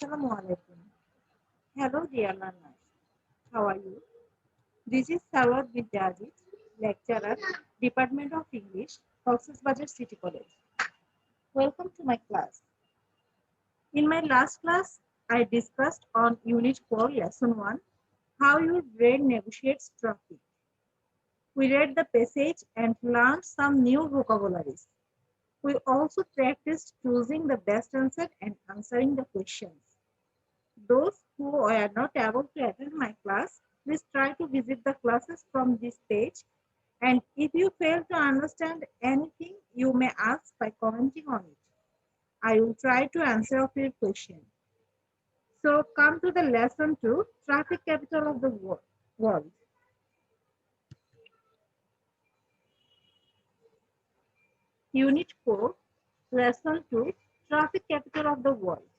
Assalamualaikum. Hello, dear learners. How are you? This is Sarwat Vidyajit, lecturer, Department of English, Bazar City College. Welcome to my class. In my last class, I discussed on Unit 4, Lesson 1, how your brain negotiates traffic. We read the passage and learned some new vocabularies. We also practiced choosing the best answer and answering the questions. Those who were not able to attend my class, please try to visit the classes from this page. And if you fail to understand anything, you may ask by commenting on it. I will try to answer of your question. So come to the lesson 2, traffic capital of the world. Unit 4, lesson 2, traffic capital of the world.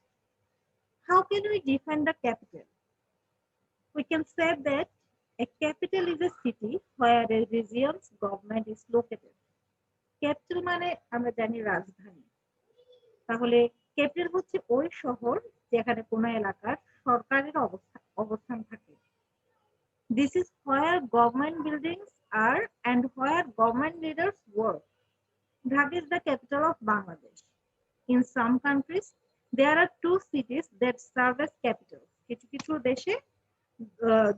How can we define the capital? We can say that a capital is a city where a region's government is located. Capital মানে আমরা জানি রাজধানী। তাহলে capital হচ্ছে ওই শহর যেখানে কোনো এলাকার সরকারের অবস্থান থাকে। This is where government buildings are and where government leaders work. Dhaka is the capital of Bangladesh. In some countries, there are two cities that serve as capitals. কিছু কিছু দেশে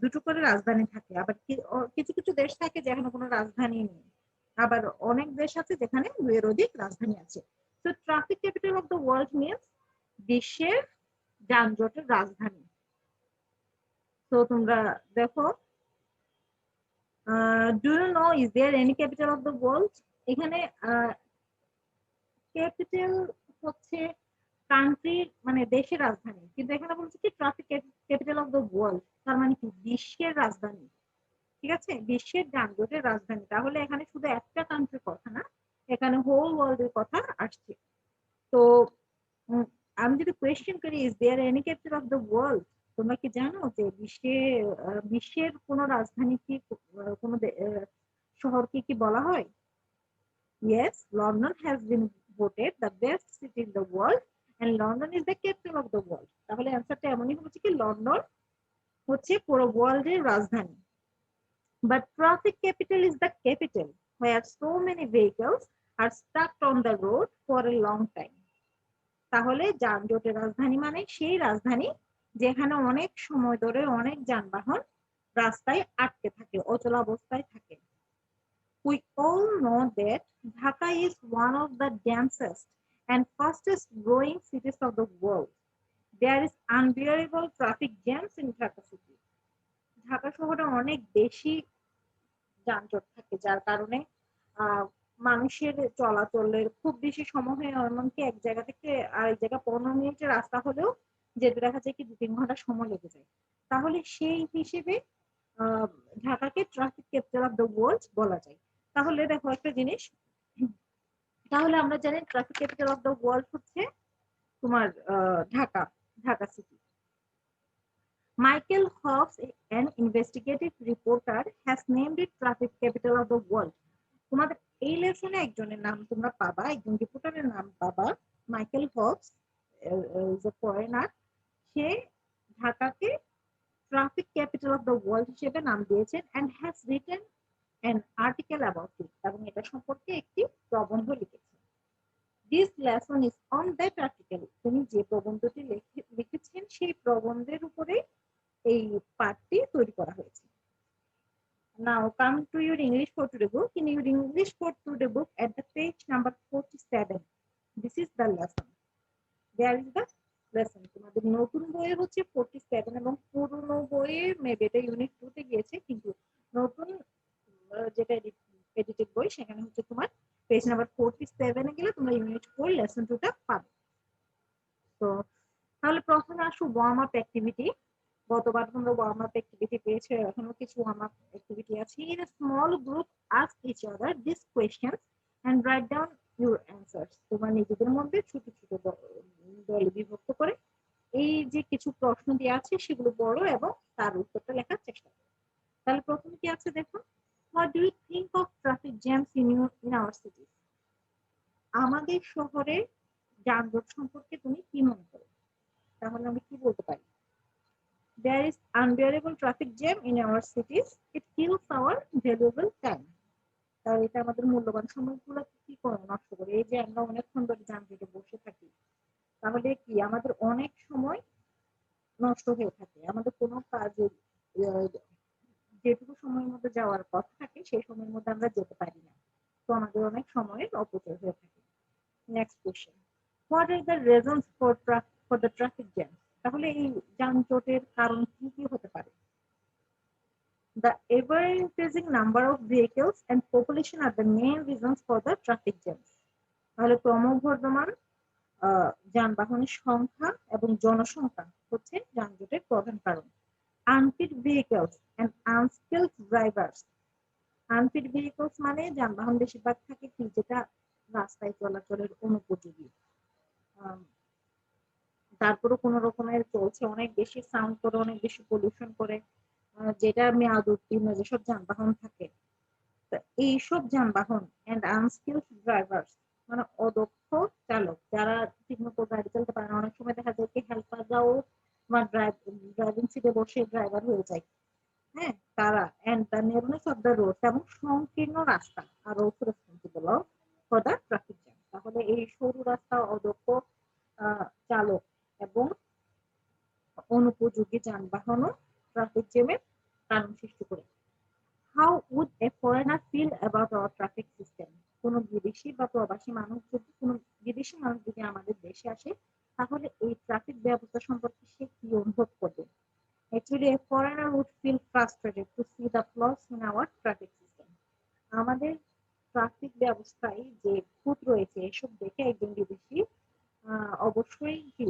দুটো করে রাজধানী থাকে, আবার কিছু কিছু দেশ থাকে যেখানে কোনো রাজধানী নেই, আবার অনেক দেশ আছে যেখানে দুইয়ের অধিক রাজধানী আছে। So traffic capital of the world means বিশ্বের যানজটের রাজধানী। তো তোমরা দেখো, do you know is there any capital of the world? এখানে ক্যাপিটাল হচ্ছে কান্ট্রি মানে দেশের রাজধানী, কিন্তু এখানে বলছে কি traffic capital of the world, তার মানে কি বিশ্বের রাজধানী। ঠিক আছে, বিশ্বের যানজটের রাজধানী। তাহলে এখানে শুধু একটা কান্ট্রির কথা না, এখানে হোল ওয়ার্ল্ডের কথা আসছে। তো আমি যদি কোয়েশ্চেন করি is there any capital of the world, তোমরা কি জানো যে বিশ্বের কোন রাজধানী কি কোন শহরকে কি বলা হয়? Yes, London has been voted the best city in the world and London is the capital of the world. তাহলে অ্যানসারটা এমনই হচ্ছে কি লন্ডন হচ্ছে পুরো ওয়ার্ল্ডের রাজধানী। But traffic capital is the capital where so many vehicles are stuck on the road for a long time. তাহলে যানজটের রাজধানী মানে সেই রাজধানী যেখানে অনেক সময় ধরে অনেক যানবাহন রাস্তায় আটকে থাকে, অচলাবস্থায় থাকে। We all know that Dhaka is one of the densest and fastest growing cities of the world. There is unbearable traffic jams in Dhaka city. Dhaka শহরে অনেক বেশি যানজট থাকে, যার কারণে মানুষের চলাচলের খুব বেশি সময় হয়, এমনকি এক জায়গা থেকে আরেক জায়গা 15 মিনিটের রাস্তা হলেও যেতে দেখা যায় কি 2-3 ঘন্টা সময় লেগে যায়। তাহলে সেই হিসেবে ঢাকাকে traffic capital of the world বলা যায়। তাহলে দেখো একটা জিনিস, তাহলে আমরা জানি traffic capital of the world হচ্ছে তোমার Dhaka city. Michael Hobbs, an investigative reporter, has named it traffic capital of the world. তোমাদের এই লেসনে একজনের নাম তোমরা পাবা, একজন রিপোর্টারের নাম পাবা, Michael Hobbs, is a foreigner. সে ঢাকাকে traffic capital of the world হিসেবে নাম দিয়েছেন and has written an article about it, এবং এটা সম্পর্কে একটি প্রবন্ধ লিখেছেন। This lesson is on that article. তিনি যে প্রবন্ধটি লিখেছেন সেই প্রবন্ধের উপরে এই পাঠটি তৈরি করা হয়েছে। Now come to your English for today book. In your English for today book at the page number 47, this is the lesson. There is the lesson. তোমাদের নতুন বইয়ে হচ্ছে 47 এবং পুরনো বইয়ে মেবি এটা ইউনিট 2 তে গিয়েছে, কিন্তু নতুন যেটা এডিটেড বই সেখানে হচ্ছে তোমার পেজ নাম্বার 47 এ গেলে তোমরা ইউনিট 4 লেসন 2 টা পাবে। তো তাহলে প্রথমে আসো ওয়ার্ম আপ অ্যাক্টিভিটি। গতবার তোমরা ওয়ার্ম আপ অ্যাক্টিভিটি পেয়েছো, এখনো কিছু ওয়ার্ম আপ অ্যাক্টিভিটি আছে। In a small group ask each other this questions and write down your answers. তোমরা নিজেদের মধ্যে ছোট ছোট দলে বিভক্ত করে এই যে কিছু প্রশ্ন দেওয়া আছে সেগুলো পড়ো এবং তার উত্তরটা লেখার চেষ্টা করো। তাহলে প্রথমে কি আছে দেখো, what do you think of traffic jams in our city? আমাদের শহরে যানজট সম্পর্কে তুমি কি মনে করো? তাহলে আমরা কি বলতে পারি? There is unbearable traffic jam in our cities. It kills our valuable time. তাহলে এটা আমাদের মূল্যবান সময়গুলো কি করে নষ্ট করে। এই যে আমরা অনেকক্ষণ ধরে যানজটে বসে থাকি, তাহলে কি আমাদের অনেক সময় নষ্ট হয়ে থাকে। আমাদের কোনো কাজে যেটুকু সময়ের মধ্যে যাওয়ার কথা থাকে সেই সময়ের মধ্যে আমরা যেতে পারি না, তো আমাদের অনেক সময়ের অপচয় হয়ে থাকে। Next question, what are the reasons for the traffic jam? তাহলে এই যানজটের কারণ কি কি হতে পারে? The ever-increasing number of vehicles and population are the main reasons for the traffic jams. তাহলে ক্রমবর্ধমান যানবাহনের সংখ্যা এবং জনসংখ্যা হচ্ছে যানজটের প্রধান কারণ। Unfit vehicles and unskilled drivers. Unfit vehicles মানে যানবাহন বেশিরভাগ থাকে কি যেটা রাস্তায় চলাচলের অনুপযোগী, তারপরে কোনো রকমের চলছে, অনেক বেশি সাউন্ড করে, অনেক বেশি পলিউশন করে, যেটা মেয়াদ উত্তীর্ণ যেসব যানবাহন থাকে, এইসব যানবাহন এন্ড আনস্কিলড ড্রাইভার্স মানে অদক্ষ চালক যারা ঠিকমতো গাড়ি চালাতে পারে না। অনেক সময় দেখা যায় কি হেল্পাররাও বা ড্রাইভিং সিটে বসে ড্রাইভার হয়ে যায়, হ্যাঁ, তারা and the narrowness of the road এবং সংকীর্ণ রাস্তা are also responsible for the traffic jam. তাহলে এই সরু রাস্তা, অদক্ষ চালক এবং অনুপযোগী যানবাহনও ট্রাফিক জ্যামের কারণ সৃষ্টি করে। How would a foreigner feel about our traffic system? কোনো বিদেশি বা প্রবাসী মানুষ যদি আমাদের দেশে আসে, তাহলে এই ট্রাফিক ব্যবস্থা সম্পর্কে সে কি অনুভব করবে? Actually, a foreigner would feel frustrated to see the flaws in our traffic system. আমাদের ট্রাফিক ব্যবস্থায় যে খুঁত রয়েছে এসব দেখে একজন বিদেশি অবশ্যই কি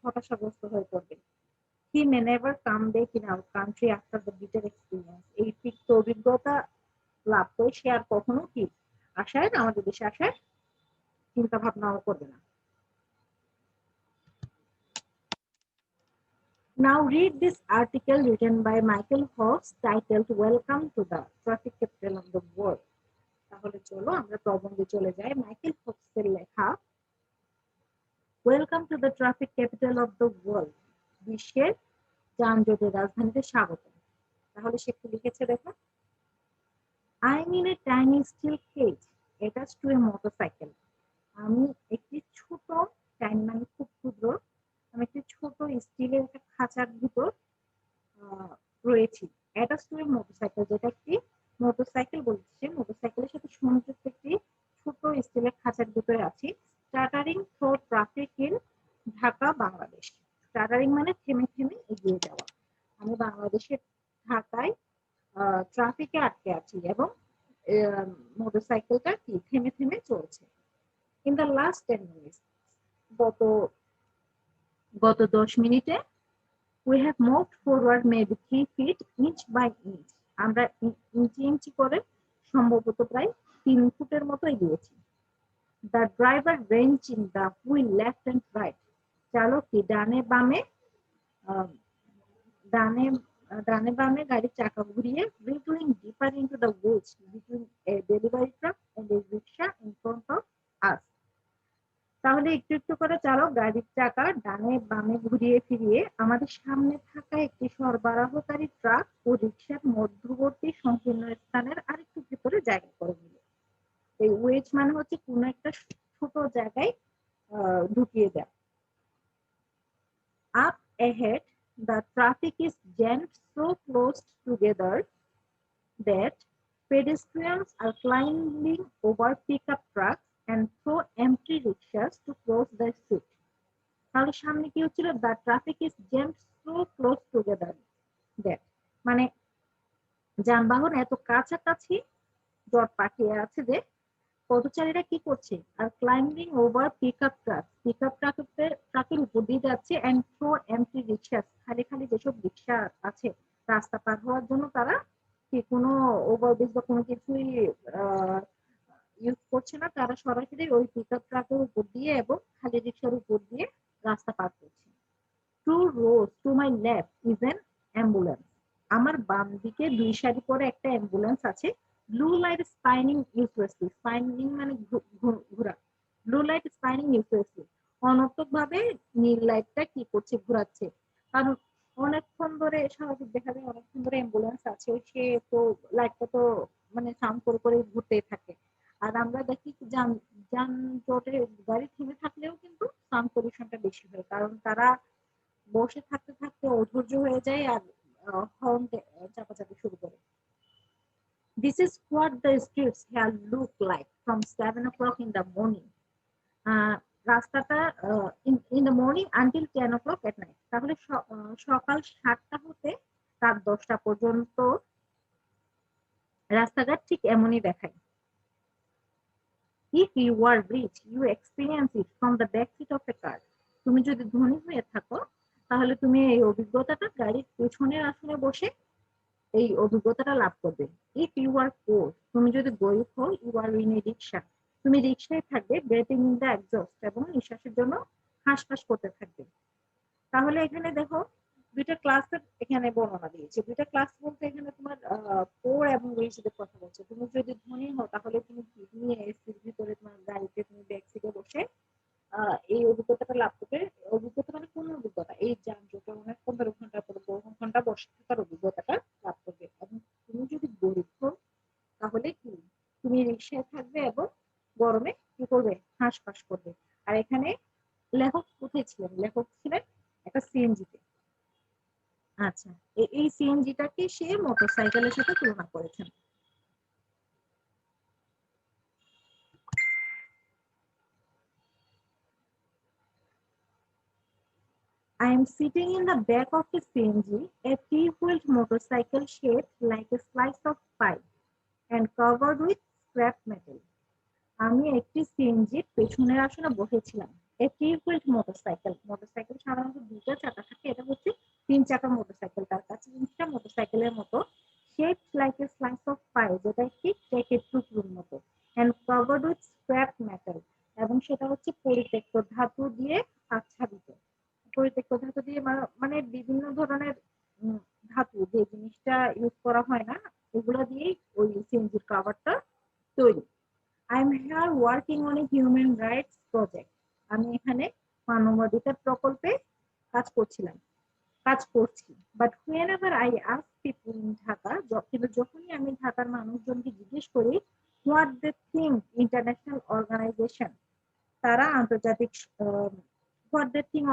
হতাশাগ্রস্ত হয়ে পড়বে। He may never come back in our country after the bitter experience. এই তিক্ত অভিজ্ঞতা লাভ করে সে আর কখনো কি আমাদের দেশে আসার চিন্তা ভাবনাও করবে না। Now read this article written by Michael Fox titled Welcome to the Traffic Capital of the World. তাহলে চলো আমরা প্রবন্ধে চলে যাই। মাইকেল ফক্সের লেখা Welcome to the Traffic Capital of the World. বিশ্বের যানজটের রাজধানীতে স্বাগত। তাহলে সে কি লিখেছে দেখো, I'm in a tiny steel cage attached to a motorcycle. আমি একটি ছোট, টাইনি মানে খুব ক্ষুদ্র, আমি একটি ছোট স্টিলের একটা খাঁচার ভিতর রয়েছি। attached to a motorcycle, যেটা একটি মোটরসাইকেল বলছে, মোটরসাইকেলের সাথে সংযুক্ত একটি ছোট স্টিলের খাঁচার ভিতরে আছি। স্টার্টারিং through traffic in Dhaka, Bangladesh. স্টার্টারিং মানে থেমে থেমে এগিয়ে যাওয়া। আমি বাংলাদেশের ঢাকায় ট্রাফিকে আটকে আছি এবং মোটরসাইকেলটা কি থেমে থেমে চলছে। ইন দ্য লাস্ট 10 minutes, গত 10 মিনিটে we have moved forward maybe 3 feet inch by inch. আমরা ইঞ্চি ইঞ্চি করে সম্ভবত প্রায় 3 ফুটের মতো এগিয়েছি। The driver wrenching the wheel left and right. চালক কি ডানে বামে গাড়ির চাকা ঘুরিয়ে wriggling deeper into the woods between a delivery truck and a rickshaw in front of us. তাহলে একটু একটু করে চালক গাড়ির চাকা ডানে বামে ঘুরিয়ে ফিরিয়ে আমাদের সামনে থাকা একটি সরবরাহকারী ট্রাক ও রিকশার মধ্যবর্তী সংকীর্ণ স্থানের আরেকটু ভিতরে জায়গা করে নিল। এই ওয়েজ মানে হচ্ছে কোন একটা ছোট জায়গায় ঢুকিয়ে দেয়। Up ahead, the traffic is jammed so close together that pedestrians are climbing over pickup trucks and through empty rickshaws to cross the street. তাহলে সামনে কি হচ্ছিল, the traffic is jammed so close together that মানে যানবাহন এত কাছাকাছি জট পাকিয়ে আছে যে পথচারীরা কি করছে, আর ক্লাইম্বিং ওভার পিকআপ ট্রাকের উপর দিয়ে যাচ্ছে এন্ড থ্রো এমটি রিক্সা, খালি খালি যেসব রিক্সা আছে রাস্তা পার হওয়ার জন্য তারা কি কোনো ওভারব্রিজ বা কোনো কিছুই ইউজ করছে না, তারা সরাসরি ওই পিকআপ ট্রাকের উপর দিয়ে এবং খালি রিক্সার উপর দিয়ে রাস্তা পার করছে। Two rows to my left is an ambulance. আমার বাম দিকে 2 সারি করে একটা অ্যাম্বুলেন্স আছে। Blue light spinning uselessly, spinning মানে ঘোরা, ব্লু লাইট স্পাইনিং ইউজলেসলি অনর্থক ভাবে নীল লাইটটা কি করছে, ঘোরাচ্ছে। কারণ অনেকক্ষণ ধরে, স্বাভাবিক দেখা যায় অনেকক্ষণ ধরে অ্যাম্বুলেন্স আছে, সে তো লাইটটা তো মানে সাউন্ড করে করে ঘুরতেই থাকে। আর আমরা দেখি যানজটে গাড়ি থেমে থাকলেও কিন্তু সাউন্ড পলিউশনটা বেশি হয়, কারণ তারা বসে থাকতে থাকতে অধৈর্য হয়ে যায় আর হর্ন চাপাচাপি শুরু করে। This is what the streets here look like from 7 o'clock in the morning. রাস্তাটা in the morning until 10 o'clock at night. তাহলে সকাল 7টা হতে রাত 10টা পর্যন্ত রাস্তাঘাট ঠিক এমনই দেখায়। If you are rich, you experience it from the back seat of a car. তুমি যদি ধনী হয়ে থাকো তাহলে তুমি এই অভিজ্ঞতাটা গাড়ির পেছনের আসনে বসে এই অভিজ্ঞতাটা লাভ করবে। ইফ ইউ আর পোর, তুমি যদি গরিব হও, ইউ আর ইন এ রিক্সা, তুমি রিক্সায় থাকবে, ব্রেথিং ইন দ্য এক্সস্ট, এবং নিঃশ্বাসের জন্য হাঁসফাঁস করতে থাকবে। তাহলে এখানে দেখো দুইটা ক্লাসের এখানে বর্ণনা দিয়েছে। দুইটা ক্লাস বলতে এখানে তোমার পোর এবং রিচদের কথা বলছে। তুমি যদি ধনী হও তাহলে তুমি নিয়ে এসির ভিতরে তোমার গাড়িতে তুমি ব্যাক সিটে বসে এই অভিজ্ঞতাটা লাভ করবে। অভিজ্ঞতা মানে কোন অভিজ্ঞতা? এই যানজটে অনেক 15 ঘন্টা পর 15 ঘন্টা বসে থাকার অভিজ্ঞতাটা লাভ করবে। এবং তুমি যদি গরিব হও তাহলে কি তুমি রিক্সায় থাকবে এবং গরমে কি করবে? হাঁসফাঁস করবে। আর এখানে লেখক কোথায় ছিলেন? লেখক ছিলেন একটা সিএনজিতে। আচ্ছা, এই সিএনজিটাকে সে মোটরসাইকেলের সাথে তুলনা করেছেন। I am sitting in the back of a CNG, a three-wheeled motorcycle shaped like a slice of pie and covered with scrap metal. আমি একটি সিএনজির পেছনের আসনে বসেছিলাম। এ থ্রি-হুইলড মোটরসাইকেল, মোটরসাইকেল সাধারণত দুইটা চাকা থাকে, এটা হচ্ছে 3 চাকার মোটরসাইকেল। তার কাছে জিনিসটা মোটরসাইকেলের মতো, shaped like a slice of pie, যেটা একটি কেকের টুকরোর মতো, and covered with scrap metal, এবং সেটা হচ্ছে পরিত্যক্ত ধাতু দিয়ে আচ্ছাদিত। পরিত্যক্ত ধাতু দিয়ে মানে বিভিন্ন ধরনের ধাতু, যে জিনিসটা ইউজ করা হয় না, এগুলো দিয়েই ওই সিএনজির কাভারটা তৈরি। I am here working on a human rights project. আমি এখানে মানবাধিকার প্রকল্পে কাজ করছিলাম, কাজ করছি। But whenever I ask people in Dhaka, কিন্তু যখনই আমি ঢাকার মানুষজনকে জিজ্ঞেস করি what they think international organization, তারা আন্তর্জাতিক what they think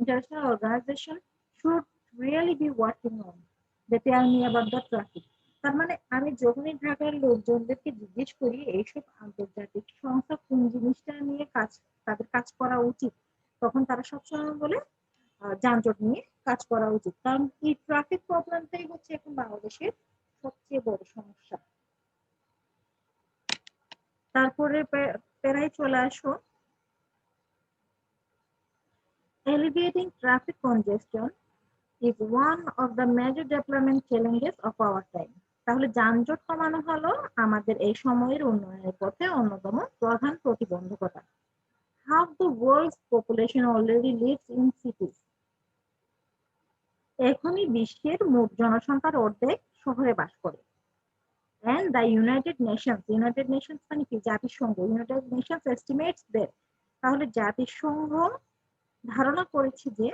international organization should really be working on, they tell me about the traffic. তার মানে আমি যখনই ঢাকার লোকজনদেরকে জিজ্ঞেস করি এইসব আন্তর্জাতিক সংস্থা কোন জিনিসটা নিয়ে তাদের কাজ করা উচিত, তখন তারা সবসময় বলে যানজট নিয়ে কাজ করা উচিত। কারণ এই ট্রাফিক প্রবলেমটাই হচ্ছে এখন বাংলাদেশের সবচেয়ে বড় সমস্যা। তারপরে প্যারায় চলে আসো, alleviating traffic congestion is one of the major development challenges of our time. তাহলে যানজট কমানো হলো আমাদের এই সময়ের উন্নয়নের পথে অন্যতম প্রধান প্রতিবন্ধকতা। Half the world's population already lives in cities. এখনই বিশ্বের মোট জনসংখ্যার অর্ধেক শহরে বাস করে। And the United Nations মানে কি? জাতিসংঘ। United Nations estimates that, তাহলে জাতিসংঘ ধারণা করেছে যে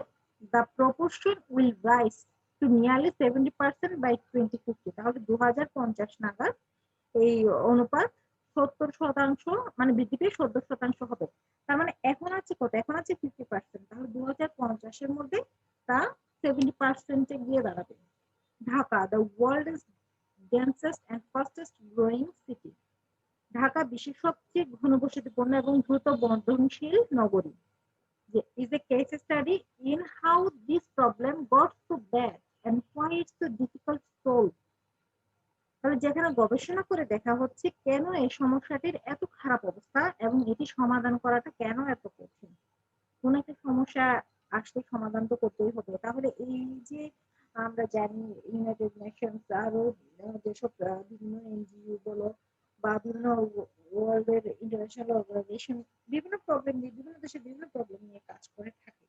the proportion will rise to nearly 70% by 2050. তাহলে 2050 নাগাদ এই অনুপাত 70% মানে বৃদ্ধি পেয়ে 70% হবে। তার মানে এখন আছে কত? এখন আছে 50%। তাহলে 2050-এর মধ্যে তা 70% গিয়ে দাঁড়াবে। Dhaka, the world's densest and fastest growing city. Dhaka বিশ্বের সবচেয়ে ঘনবসতিপূর্ণ এবং দ্রুত বর্ধনশীল নগরী। Is a case study in how this problem got so bad and why it's so difficult to solve. তাহলে যেখানে গবেষণা করে দেখা হচ্ছে কেন এই সমস্যাটির এত খারাপ অবস্থা এবং এটি সমাধান করাটা কেন এত কঠিন। কোন একটা সমস্যা আসলে সমাধান তো করতেই হবে। তাহলে এই যে আমরা জানি ইউনাইটেড নেশনস আরো যেসব বিভিন্ন এনজিও বলো বা বিভিন্ন ওয়ার্ল্ডের ইন্টারন্যাশনাল অর্গানাইজেশন বিভিন্ন প্রবলেম নিয়ে, বিভিন্ন দেশে বিভিন্ন প্রবলেম নিয়ে কাজ করে থাকে,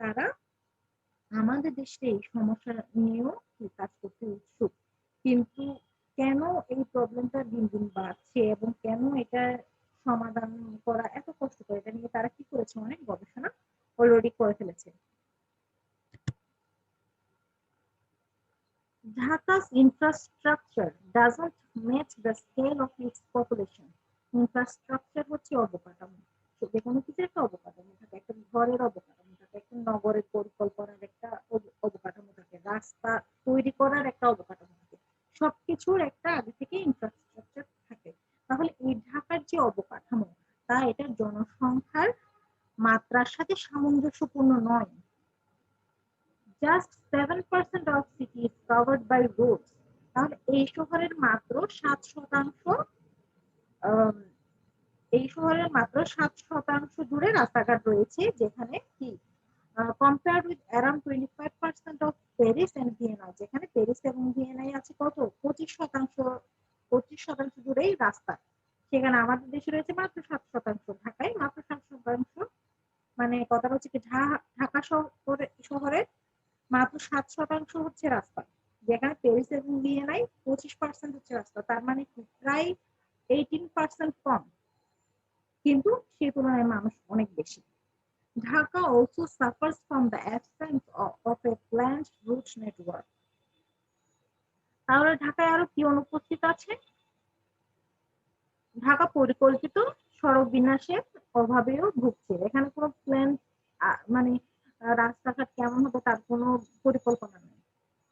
তারা আমাদের দেশে এই সমস্যা নিয়েও কাজ করতে উৎসুক। কিন্তু কেন এই প্রবলেমটা দিন দিন বাড়ছে এবং কেন এটা সমাধান করা এত কষ্টকর, এটা নিয়ে তারা কি করেছে? অনেক গবেষণা অলরেডি করে ফেলেছে। Dhaka's infrastructure doesn't match the scale of its population. Infrastructure হচ্ছে অবকাঠামো। যে কোনো কিছু একটা অবকাঠামো থাকে, একটা ঘরের অবকাঠামো থাকে, একটা নগরের পরিকল্পনার একটা অবকাঠামো থাকে, রাস্তা তৈরি করার একটা অবকাঠামো থাকে, সবকিছুর একটা আগে থেকে ইনফ্রাস্ট্রাকচার থাকে। তাহলে এই ঢাকার যে অবকাঠামো তা এটার জনসংখ্যার মাত্রার সাথে সামঞ্জস্যপূর্ণ নয়। Just 7% of city is covered by roads. তাহলে এই শহরের মাত্র 7% এই শহরের মাত্র 7% জুড়ে রাস্তাঘাট রয়েছে, যেখানে কি compared with around 25% of Paris and Vienna, যেখানে প্যারিস এবং ভিয়েনায় আছে কত 25% জুড়েই রাস্তা, সেখানে আমাদের দেশে রয়েছে মাত্র 7%, ঢাকায় মাত্র 7%। মানে কথাটা হচ্ছে কি ঢাকা শহরে মাত্র 7% হচ্ছে রাস্তা, যেখানে প্যারিস এবং ভিয়েনায় 25% হচ্ছে রাস্তা। তার মানে প্রায় 18% কম, কিন্তু সেই তুলনায় মানুষ অনেক বেশি। Dhaka also suffers from the absence of a planned route network. তাহলে ঢাকায় আরো কি অনুপস্থিত আছে? ঢাকা পরিকল্পিত সড়ক বিন্যাসের অভাবেও ভুগছে। এখানে কোনো প্ল্যান মানে রাস্তাঘাট কেমন হবে তার কোনো পরিকল্পনা নেই।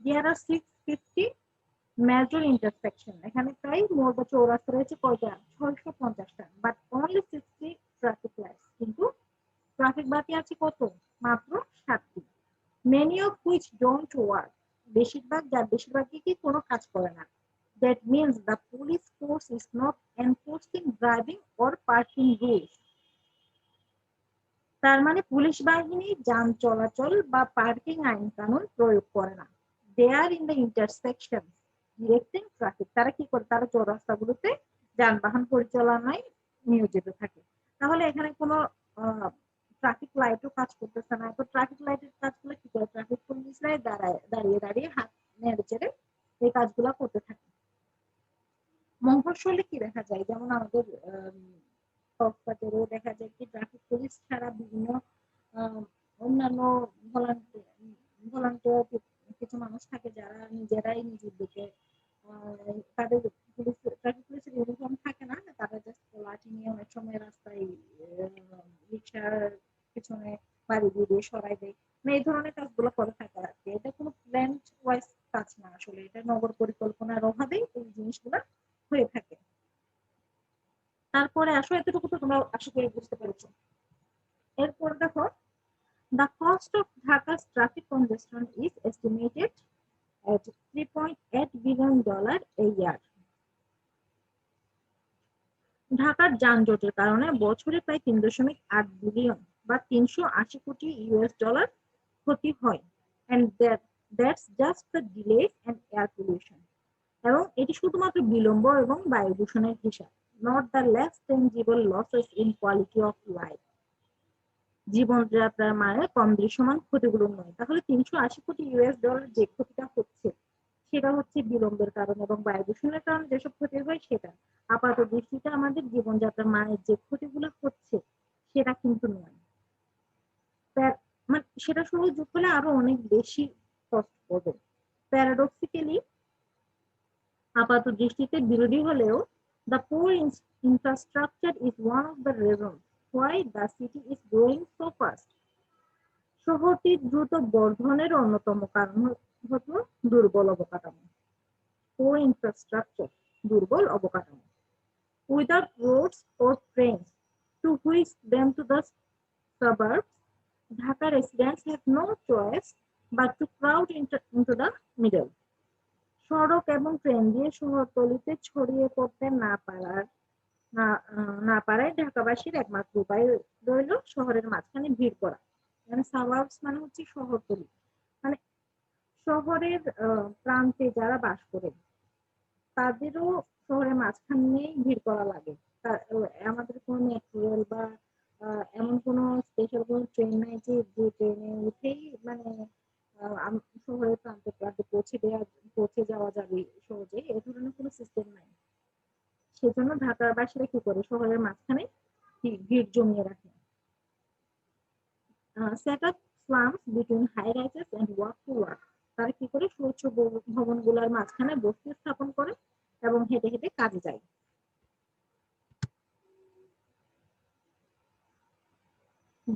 There are 650 major intersection. এখানে প্রায় মোট চৌরাস্তা রয়েছে কয়টা? 650টা, বাট অনলি 60 ট্রাফিক লাইটস, কিন্তু ট্রাফিক বাতি আছে কত? মাত্র 7টি। Many of which don't work. বেশিরভাগই কি কোনো কাজ করে না। That means the police force is not enforcing driving or parking rules. তার মানে পুলিশ বাহিনী যান চলাচল বা পার্কিং আইন কানুন প্রয়োগ করে না। They are in the intersection directing traffic. তারা কি করে? তারা চৌরাস্তাগুলোতে যানবাহন পরিচালনায় নিয়োজিত থাকে। তাহলে এখানে কোনো ট্রাফিক লাইটও কাজ করতেছে না। তো ট্রাফিক লাইটের কাজগুলো কি করে? ট্রাফিক পুলিশরাই দাঁড়িয়ে দাঁড়িয়ে হাত নেড়ে চেড়ে এই কাজগুলো করতে থাকে। মফস্বলে কি দেখা যায়? যেমন আমাদের কক্সবাজারেও দেখা যায় কি ট্রাফিক পুলিশ ছাড়া বিভিন্ন অন্যান্য ভলান্টিয়ার কিছু মানুষ থাকে যারা নিজেরাই নিজের দিকে তাদের ট্রাফিক পুলিশের ইউনিফর্ম থাকে না, তারা জাস্ট লাঠি নিয়ে অনেক সময় রাস্তায় রিক্সার পিছনে বাড়ি দিয়ে সরাই দেয়, মানে এই ধরনের কাজগুলো করে থাকে আর কি। এটা কোনো প্ল্যান ওয়াইজ কাজ না, আসলে এটা নগর পরিকল্পনার অভাবেই এই জিনিসগুলো হয়ে থাকে। তারপরে আসো, এতটুকু তো তোমরা আশা করি বুঝতে পেরেছো। এরপর দেখো, the cost of Dhaka's traffic congestion is estimated at $3.8 billion a year. ঢাকার যানজটের কারণে বছরে প্রায় 3.8 বিলিয়ন বা 380 কোটি ইউএস ডলার ক্ষতি হয়, and that's just the delays and air pollution. এবং এটি শুধুমাত্র বিলম্ব এবং বায়ু দূষণের হিসাব, not the less tangible losses in quality of life. জীবনযাত্রার মানে কম দৃশ্যমান ক্ষতিগুলো নয়। তাহলে 380 কোটি ইউএস ডলার যে ক্ষতিটা হচ্ছে সেটা হচ্ছে বিলম্বের কারণে এবং বায়ু দূষণের কারণে যেসব ক্ষতি হয় সেটা। আপাত দৃষ্টিতে আমাদের জীবনযাত্রার মানের যে ক্ষতিগুলো হচ্ছে সেটা কিন্তু নয়, মানে সেটা শুধু যোগ করলে আরো অনেক বেশি কষ্ট করবে। প্যারাডক্সিক্যালি, আপাত দৃষ্টিতে বিরোধী হলেও the poor infrastructure is one of the reasons why the city is growing so fast. শহরটির দ্রুত বর্ধনের অন্যতম কারণ হলো দুর্বল অবকাঠামো। Poor infrastructure, দুর্বল অবকাঠামো। Without roads or trains to whisk them to the suburbs, Dhaka residents have no choice but to crowd into the middle. সড়ক এবং ট্রেন দিয়ে শহরতলিতে ছড়িয়ে পড়তে না পারায় ঢাকাবাসীর একমাত্র উপায় রইল শহরের মাঝখানে ভিড় করা। মানে সাবার্বস মানে হচ্ছে শহরতলি, মানে শহরের প্রান্তে যারা বাস করে তাদেরও শহরের মাঝখানেই ভিড় করা লাগে। আমাদের কোনো মেট্রো রেল বা এমন কোনো স্পেশাল কোনো ট্রেন নাই যে ট্রেনে উঠেই মানে শহরের প্রান্তে প্রান্তে পৌঁছে যাওয়া যাবে সহজে, এ ধরনের কোনো সিস্টেম নাই। সেজন্য ঢাকাবাসীরা কি করে? শহরের মাঝখানে ভিড় জমিয়ে রাখে। Set up slums between high rises and walk to work. তারা কি করে সুউচ্চ ভবনগুলোর মাঝখানে বস্তি স্থাপন করে এবং হেঁটে হেঁটে কাজে যায়।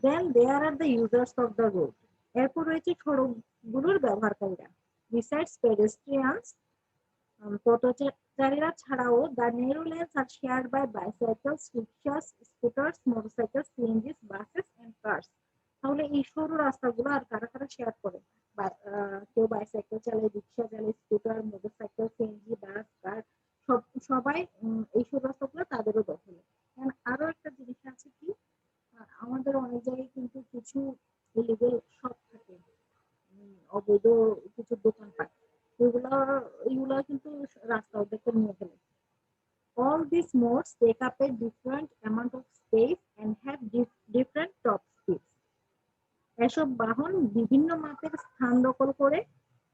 Then there are the users of the road. এরপর রয়েছে সড়কগুলোর ব্যবহারকারীরা। বিসাইডস পেডেস্ট্রিয়ানস, পথচারীরা ছাড়াও the narrow lanes are shared by bicycles, rickshaws, scooters, motorcycles, CNGs, buses and cars. তাহলে এই সরু রাস্তাগুলো আর কারা কারা শেয়ার করে? কেউ বাইসাইকেল চালায়, রিক্সা চালায়, স্কুটার, মোটরসাইকেল, সিএনজি, বাস, কার, সবাই এই সরু রাস্তাগুলো তাদেরও দখলে। আরো একটা জিনিস আছে কি, আমাদের অনেক জায়গায় কিন্তু কিছু ইলিগাল শপ থাকে, অবৈধ কিছু দোকানপাট, এগুলা কিন্তু রাস্তা ওদেরকে নিয়ে ফেলে। All these modes take up a different amount of space and have different top speeds. এসব বাহন বিভিন্ন মাপের স্থান দখল করে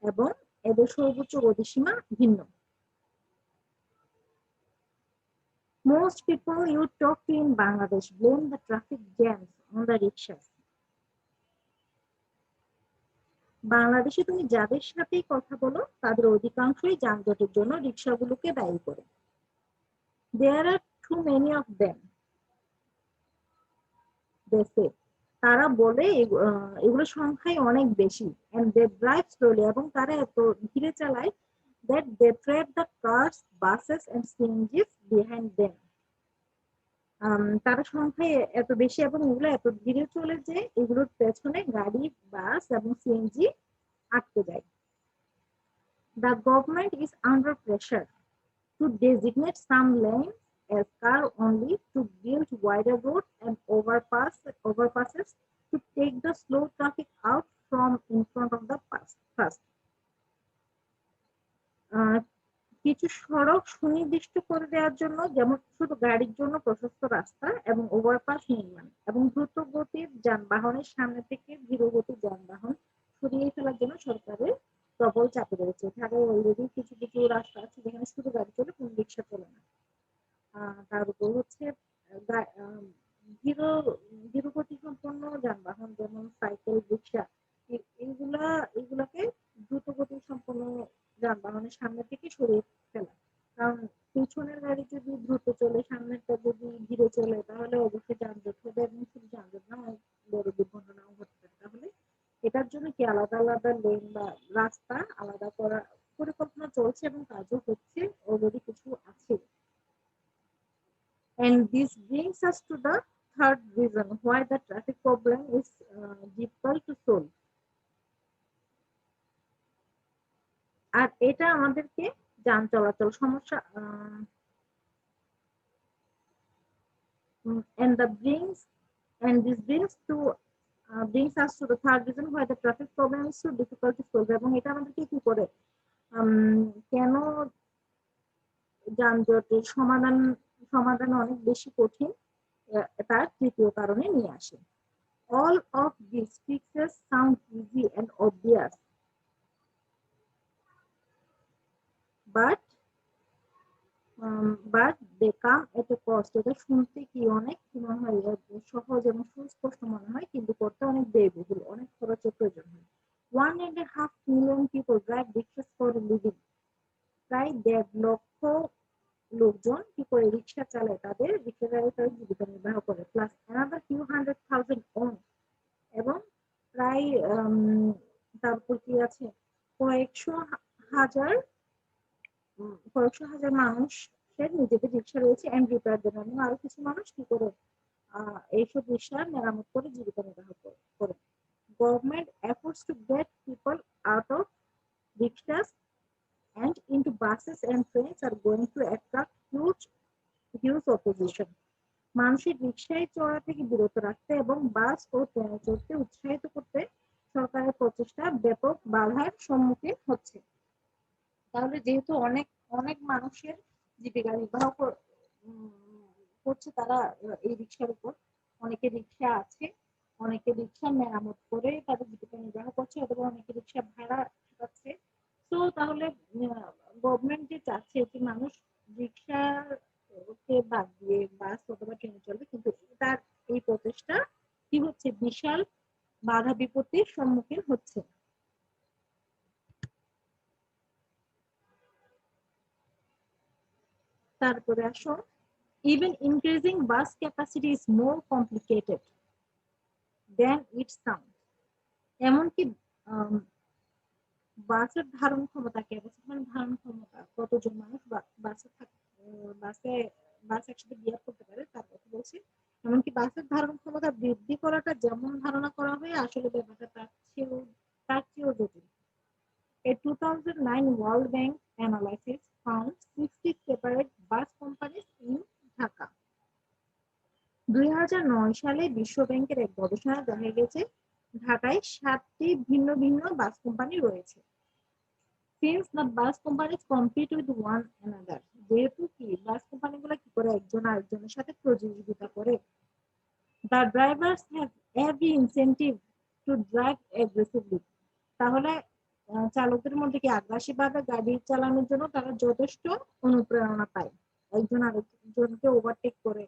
এবং এদের সর্বোচ্চ গতিসীমা ভিন্ন। Most people you talk to in Bangladesh blame the traffic jams on the rickshaws. বাংলাদেশে তুমি যাদের সাথেই কথা বলো তাদের অধিকাংশই যানজটের জন্য রিক্সাগুলোকে দায়ী করে। There are too many of them, they say. তারা বলে এগুলো সংখ্যায় অনেক বেশি, and they drive slowly, এবং তারা এত ধীরে চালায় that they trap the cars, buses and CNGs behind them. তারা সংখ্যায় এত বেশি এবং এগুলো এত ধীরে চলে যে এগুলোর পেছনে গাড়ি, বাস এবং সিএনজি আটকে যায়। The government is under pressure to designate some lanes as car only, to build wider roads and overpasses to take the slow traffic out from in front of the first. কিছু সড়ক সুনির্দিষ্ট করে দেওয়ার জন্য, যেমন শুধু গাড়ির জন্য প্রশস্ত রাস্তা এবং ওভারপাস নির্মাণ, এবং দ্রুত গতির যানবাহনের সামনে থেকে ধীরগতির যানবাহন সরিয়ে ফেলার জন্য সরকারের প্রবল চাপে রয়েছে। ঢাকায় অলরেডি কিছু কিছু রাস্তা আছে যেখানে শুধু গাড়ি চলে, কোনো রিক্সা চলে না। তার উপর হচ্ছে ধীরগতি সম্পন্ন যানবাহন যেমন সাইকেল, রিক্সা, এগুলাকে দ্রুত গতি সম্পন্ন যানবাহনের সামনে থেকে সরিয়ে ফেলা। কারণ পিছনের গাড়ি যদি দ্রুত চলে, সামনেরটা যদি ধীরে চলে, তাহলে অবশ্যই যানজট হবে এবং শুধু যানজট না, অনেক বড় দুর্ঘটনাও ঘটতে পারে। তাহলে এটার জন্য কি আলাদা আলাদা লেন বা রাস্তা আলাদা করার পরিকল্পনা চলছে এবং কাজও হচ্ছে, অলরেডি কিছু আছে। And this brings us to the third reason why the traffic problem is difficult to solve. আর এটা আমাদেরকে যান চলাচল সমস্যা and this brings us to the third reason why the traffic problem is so difficult to solve. এবং এটা আমাদেরকে কি করে কেন যানজটের সমাধান অনেক বেশি কঠিন, তার তৃতীয় কারণে নিয়ে আসে। All of these fixes sound easy and obvious, but they come at a cost. এটা শুনতে কি অনেক মনে হয় সহজ এবং সুস্পষ্ট মনে হয়, কিন্তু করতে অনেক ব্যয়বহুল, অনেক খরচের প্রয়োজন হয়। 1.5 million people drive rickshaws for a living. প্রায় 1.5 লক্ষ লোকজন কি করে রিক্সা চালায়, তাদের রিক্সা চালিয়ে তাদের জীবিকা নির্বাহ করে। Plus another few hundred thousand own, এবং প্রায় তারপর কি আছে কয়েকশো হাজার মানুষের নিজেদের রিক্সা রয়েছে এন্ড রিপেয়ার দেন, এবং আরো কিছু মানুষ কি করে এইসব রিক্সার মেরামত করে জীবিকা নির্বাহ করে। Government efforts to get people out of rickshaws and into buses and trains are going to attract huge opposition. মানুষের রিক্সায় চড়া থেকে বিরত রাখতে এবং বাস ও ট্রেনে চড়তে উৎসাহিত করতে সরকারের প্রচেষ্টা ব্যাপক বাধার সম্মুখীন হচ্ছে। তাহলে যেহেতু অনেক অনেক মানুষের জীবিকা নির্বাহ করছে তারা এই রিক্সার উপর, অনেকে রিক্সা আছে, অনেকে রিক্সা মেরামত করে তাদের জীবিকা নির্বাহ করছে, অথবা অনেকে রিক্সা ভাড়া পাচ্ছে। তো তাহলে গভর্নমেন্ট যে চাচ্ছে যে মানুষ রিক্সাকে বাদ দিয়ে বাস অথবা ট্রেনে চলবে, কিন্তু তার এই প্রচেষ্টা কি হচ্ছে, বিশাল বাধা বিপত্তির সম্মুখীন হচ্ছে। তারপরে আসো, even increasing bus capacity is more complicated than it sounds. এমনকি বাসের ধারণ ক্ষমতা, ক্যাপাসিটি মানে ধারণ ক্ষমতা, কতজন মানুষ বাসে বাসে বাস একসাথে বিয়ার করতে পারে তার কথা বলছি। এমনকি বাসের ধারণ ক্ষমতা বৃদ্ধি করাটা যেমন ধারণা করা হয় আসলে ব্যাপারটা তার চেয়েও জটিল। A 2009 World Bank analysis found 60 separate bus companies in Dhaka. 2009 সালে বিশ্ব ব্যাংকের এক গবেষণায় দেখা গেছে ঢাকায় 7টি ভিন্ন ভিন্ন বাস কোম্পানি রয়েছে। Since the bus companies compete with one another, যেহেতু কি বাস কোম্পানিগুলো কি করে একজন আরেকজনের সাথে প্রতিযোগিতা করে, the drivers have every incentive to drive aggressively. তাহলে চালকদের মধ্যে কি আগ্রাসীভাবে গাড়ি চালানোর জন্য তারা যথেষ্ট অনুপ্রেরণা পায়। একজন আরেকজনকে ওভারটেক করে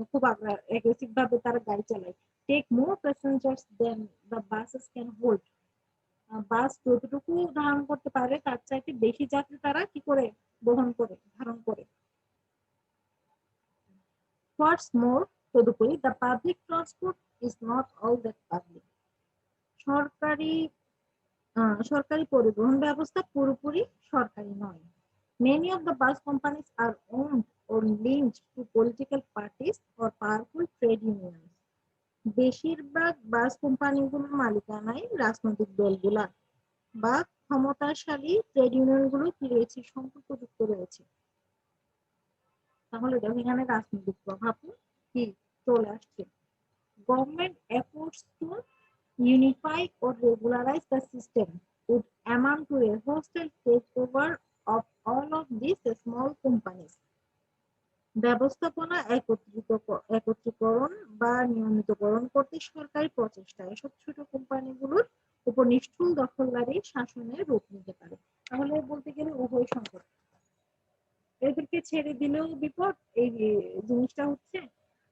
খুব অ্যাগ্রেসিভ ভাবে তারা গাড়ি চালায়। Take more passengers than the buses can hold. বাস যতটুকু ধারণ করতে পারে তার চাইতে বেশি যাত্রী তারা কি করে ধারণ করে। What's more, তদুপরি the public transport is not all that public. সরকারি পরিবহন ব্যবস্থা পুরোপুরি সরকারি নয়। Many of the bus companies are owned or linked to political parties or powerful trade unions. বেশিরভাগ বাস কোম্পানিগুলোর মালিকানায় রাজনৈতিক দলগুলা বা ক্ষমতাশালী ট্রেড ইউনিয়নগুলো কি রয়েছে, সম্পর্কযুক্ত রয়েছে। তাহলে দেখো এখানে রাজনৈতিক প্রভাব কি চলে আসছে। Government efforts to unify or regularize the system would amount to a hostile takeover of all of these small companies. ব্যবস্থাপনা একত্রীকরণ বা নিয়মিতকরণ করতে সরকারি প্রচেষ্টা এসব ছোট কোম্পানিগুলোর উপর নিষ্ঠুর দখলদারি শাসনের রূপ নিতে পারে। তাহলে বলতে গেলে উভয় সংকট, এদেরকে ছেড়ে দিলেও বিপদ এই জিনিসটা হচ্ছে,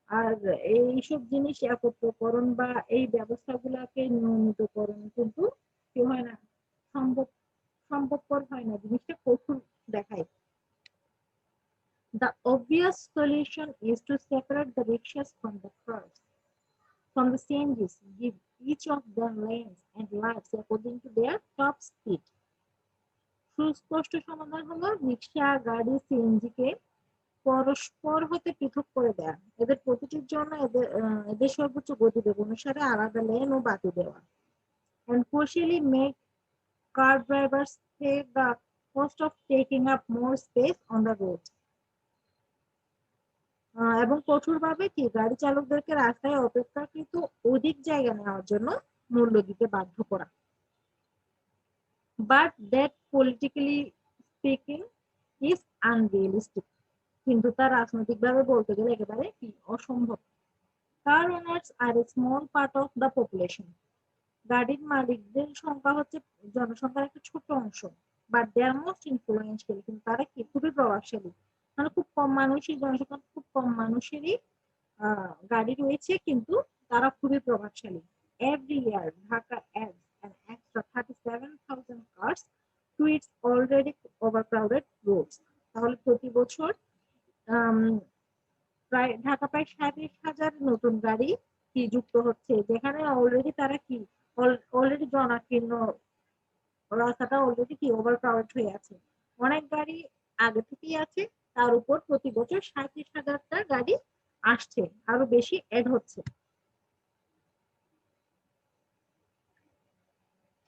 আর এইসব জিনিস একত্রকরণ বা এই ব্যবস্থাগুলোকে নিয়মিতকরণ কিন্তু কি হয় না, সম্ভবপর হয় না, জিনিসটা কঠোর দেখায়। The obvious solution is to separate the rickshaws from the cars. From the CNGs, give each of them lanes and lights according to their top speed. সুস্পষ্ট সমাধান হলো রিক্সা, গাড়ি, সিএনজি কে পরস্পর হতে পৃথক করে দেয়া, এদের প্রতিটির জন্য এদের সর্বোচ্চ গতিবেগ অনুসারে আলাদা লেন ও বাতি দেওয়া। And crucially make car drivers pay the cost of taking up more space on the road. এবং কঠোরভাবে কি গাড়ি চালকদেরকে রাস্তায় অপেক্ষাকৃত অধিক জায়গা নেওয়ার জন্য মূল্য দিতে বাধ্য করা। But that politically speaking is unrealistic. কিন্তু তা রাজনৈতিকভাবে বলতে গেলে একেবারে কি অসম্ভব। Car owners are a small part of the population. গাড়ির মালিকদের সংখ্যা হচ্ছে জনসংখ্যার একটা ছোট অংশ, but they are most influential. কিন্তু তারা কি খুবই প্রভাবশালী, মানে খুব কম মানুষই, জনসংখ্যা খুব কম মানুষেরই গাড়ি রয়েছে কিন্তু তারা খুবই প্রভাবশালী। Every year Dhaka adds an extra 37,000 cars to its already overcrowded roads. তাহলে প্রতি বছর প্রায় ঢাকা প্রায় 27,000 নতুন গাড়ি কি যুক্ত হচ্ছে, যেখানে অলরেডি তারা কি অলরেডি জনাকীর্ণ রাস্তাটা অলরেডি কি ওভারক্রাউডেড হয়ে আছে, অনেক গাড়ি আগে থেকেই আছে, তার উপর প্রতি বছর 37,000টা গাড়ি আসছে, আরো বেশি এড হচ্ছে।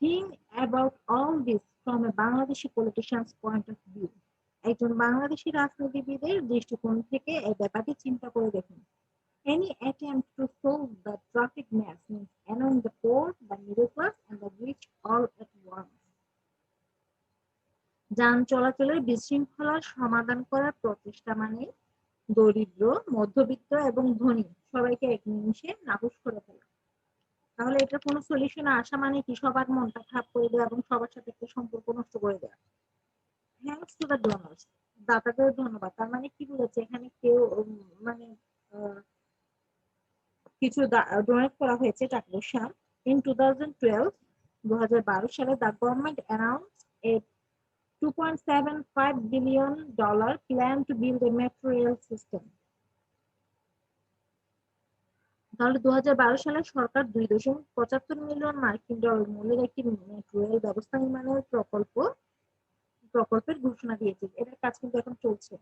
Think about all this from a Bangladeshi politician's point of view. একজন বাংলাদেশী রাজনীতিবিদের দৃষ্টিকোণ থেকে এই ব্যাপারটি চিন্তা করে দেখুন। Any attempt to solve the traffic mess means annoying the poor, the middle class, and the rich all at once. যান চলাচলের বিশৃঙ্খলার সমাধান করার প্রচেষ্টা মানে দরিদ্র, মধ্যবিত্ত এবং ধনী সবাইকে এক নিমিষে নাকচ করে ফেলা। তাহলে এটা কোনো সলিউশনে আসা মানে কি সবার মনটা খারাপ করে দেওয়া এবং সবার সাথে একটা সম্পর্ক নষ্ট করে দেওয়া। থ্যাঙ্কস টু দ্য ডোনার্স, দাতাদের ধন্যবাদ। তার মানে কি বলেছে এখানে, কেউ মানে কিছু ডোনেট করা হয়েছে টাকা পয়সা, In 2012, 2012 সালে the government announced a $2.75 billion plan to build a metro rail system. তাহলে 2012 সালে সরকার 2.75 মিলিয়ন মার্কিন ডলার মূল্যের একটি মেট্রো রেল ব্যবস্থা নির্মাণের প্রকল্পের ঘোষণা দিয়েছে। এটার কাজ কিন্তু এখন চলছে।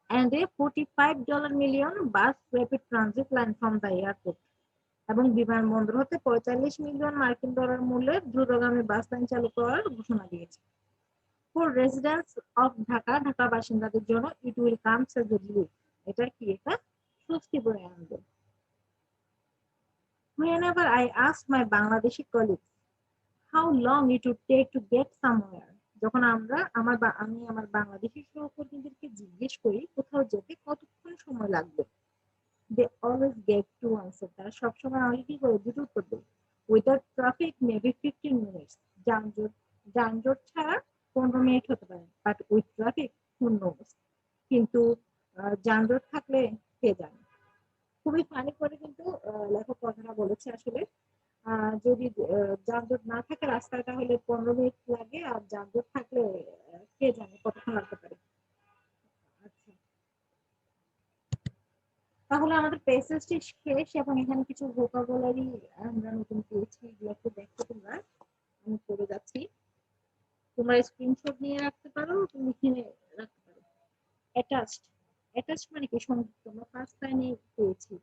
And a $45 million bus rapid transit line from the airport. এবং বিমানবন্দর হতে 45 মিলিয়ন মার্কিন ডলার মূল্যের দ্রুতগামী বাস লাইন চালু করার ঘোষণা দিয়েছে। For residents of Dhaka, Dhaka বাসিন্দাদের জন্য it will come as a relief. এটা কি? এটা স্বস্তি বয়ে আনবে। Whenever I ask my Bangladeshi colleagues how long it would take to get somewhere, যখন আমি আমার বাংলাদেশি সহকর্মীদেরকে জিজ্ঞেস করি কোথাও যেতে কতক্ষণ সময় লাগবে, they always get two answers. তারা সবসময় আমাকে কি করে? দুটো উত্তর দেয়। Without traffic maybe 15 minutes. যানজট ছাড়া 15 মিনিট হতে পারে, but with traffic who knows। কিন্তু যানজট থাকলে কে জানে। খুবই ফানি করে কিন্তু লেখক কথাটা বলেছে আসলে। যদি যানজট না থাকে রাস্তায় তাহলে 15 মিনিট লাগে, আর যানজট থাকলে কে জানে কতক্ষণ লাগতে পারে। আচ্ছা, তাহলে আমাদের প্যাসেজটি শেষ এবং এখানে কিছু ভোকাবুলারি আমরা নতুন পেয়েছি, এগুলো একটু দেখো তোমরা। আমি করে যাচ্ছি, তোমরা স্ক্রিনশট নিয়ে রাখতে পারো, তুমি লিখে রাখতে পারো। অ্যাটাচড মানে কি? সংযুক্ত। আমরা ফার্স্ট লাইনে পেয়েছি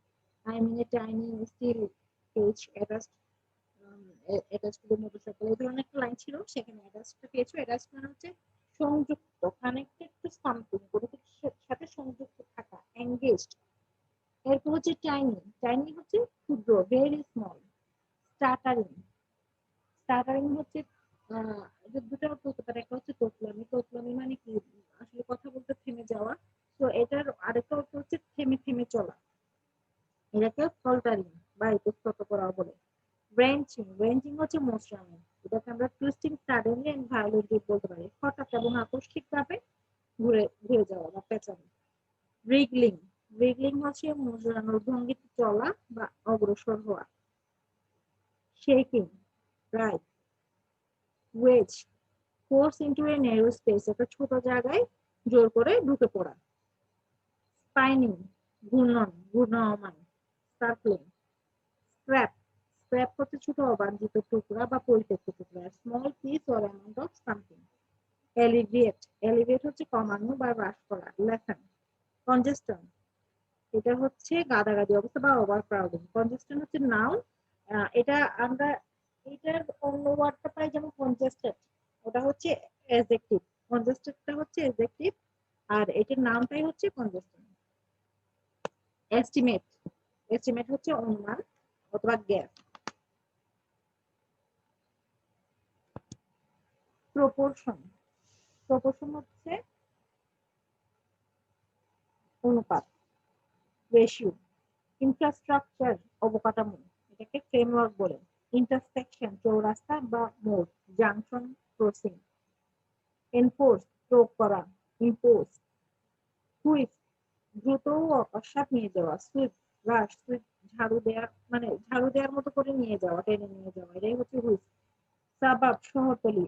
I mean a tiny steel cage attached, attached to motorcycle, এই ধরনের একটা লাইন ছিল, সেখানে অ্যাটাচডটা পেয়েছো। অ্যাটাচড মানে হচ্ছে সংযুক্ত, কানেক্টেড টু সামথিং, কোনো কিছুর সাথে সংযুক্ত থাকা, এনগেজড। এরপর হচ্ছে টাইনি, টাইনি হচ্ছে ক্ষুদ্র, ভেরি স্মল। স্টার্টারিং, স্টার্টারিং হচ্ছে দুটো অর্থ হতে পারে। একটা হচ্ছে তোতলামি, তোতলামি মানে কি? আসলে কথা বলতে থেমে যাওয়া। তো এটার আরেকটা অর্থ হচ্ছে থেমে থেমে চলা, এটাকে ফল্টারিং বা ইতস্তত করা বলে। ব্রেঞ্চিং, ব্রেঞ্চিং হচ্ছে মোশরানো, এটাকে আমরা টুইস্টিং সাডেনলি এন্ড ভায়োলেন্টলি বলতে পারি, হঠাৎ এবং আকস্মিকভাবে ঘুরে ঘুরে যাওয়া বা পেঁচানো। রিগলিং, রিগলিং হচ্ছে মোশরানোর ভঙ্গিতে চলা বা অগ্রসর হওয়া। Shaking, right. Wedge, force into a narrow space, একটা ছোট জায়গায় জোর করে ঢুকে পড়া। স্পাইনিং, ঘূর্ণায়মান। সার্কলিং। স্ক্র্যাপ, স্ক্র্যাপ হচ্ছে ছোট অবাঞ্ছিত টুকরা বা পরিত্যক্ত টুকরা, small piece or amount of something. Alleviate, alleviate হচ্ছে কমানো বা হ্রাস করা। লেসন। কনজেস্টন, এটা হচ্ছে গাদাগাদি অবস্থা বা ওভার ক্রাউডিং। কনজেস্টন হচ্ছে নাউন, এটা আমরা এটার অন্য ওয়ার্ডটা পাই, যেমন কনজেস্টেড, ওটা হচ্ছে অ্যাডজেক্টিভ, কনজেস্টেডটা হচ্ছে অ্যাডজেক্টিভ, আর এটার নামটাই হচ্ছে কনজেস্টন। এস্টিমেট, এস্টিমেট হচ্ছে অনুমান অথবা গ্যাস। প্রপোর্শন, প্রপোর্শন হচ্ছে অনুপাত। রেশিও। ইনফ্রাস্ট্রাকচার, অবকাঠামো, এটাকে ফ্রেমওয়ার্ক বলে। ইন্টারসেকশন, চৌরাস্তা বা মোড়। Junction, crossing. এনফোর্স, প্রয়োগ করা। ইম্পোজ। সুইফট, দ্রুত ও অকস্মাৎ নিয়ে যাওয়া। সুইপ, রাশ, সুইপ ঝাড়ু দেওয়া, মানে ঝাড়ু দেওয়ার মতো করে নিয়ে যাওয়া, টেনে নিয়ে যাওয়া, এটাই হচ্ছে হুইপ। সাবাব, শহরতলি।